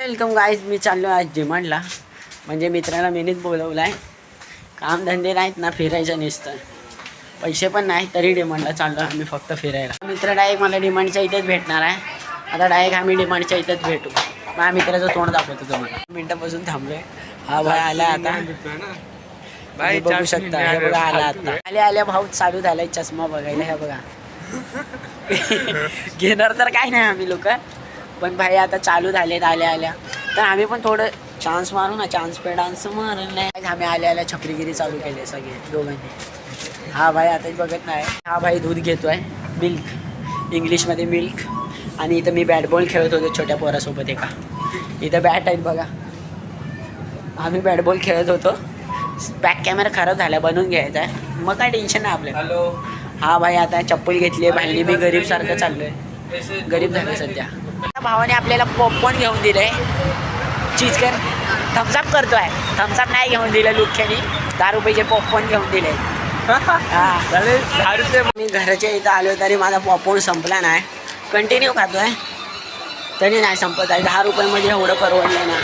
Welcome guys, मी चाललो आज डिमांडला. म्हणजे मित्राला मीनीच बोलवलं आहे. कामधंदे नाहीत ना, फिरायचं नसतं, पैसे पण नाही, तरी डिमांडला चाललो आम्ही फक्त फिरायला. मित्र डायरेक्ट मला डिमांडच्या इथेच भेटणार आहे. आता डायरेक्ट आम्ही डिमांडच्या इथेच भेटू. माझ्या मित्राचं तोंड दाखवतो तुम्हाला. मिनटापासून थांबलोय. हा भाई आला आता, भाई बघू शकता. हे बघा आला आता. आल्या भाऊ चालू झालाय चष्मा बघायला. हे बघा घेणार तर काय नाही आम्ही लोक, पण भाई आता चालू झालेत आल्या तर आम्ही पण थोडं चान्स मारू ना. चान्स पे डान्स मारून नाही. आम्ही आल्या छपरीगिरी चालू केली सगळे दोघांनी. हा भाई आता बघत नाही. हा भाई दूध घेतोय, मिल्क, इंग्लिशमध्ये मिल्क. आणि इथं मी बॅटबॉल खेळत होतो छोट्या पोरासोबत. एका इथं बॅट आहेत बघा. आम्ही बॅटबॉल खेळत होतो. बॅक कॅमेरा खराब झाला, बनवून घ्यायचा आहे, मग काय टेन्शन नाही आपल्याला. हॅलो. हा भाई आता चप्पल घेतली आहे भाईने. मी गरीब सारखं चाललोय, गरीब झालं सध्या. भावाने आपल्याला पॉपकॉर्न घेऊन दिलंय, चीज कर थम्सअप करतोय. थम्सअप नाही घेऊन दिलं लुख्यानी, 10 रुपयाचे पॉपकॉर्न घेऊन दिले. हा 10 रुपये. मी घराच्या इथं आलो तरी माझा पॉपकॉर्न संपला नाही. कंटिन्यू खातोय तरी नाही संपत आहे. 10 रुपयामध्ये एवढं परवडलं ना.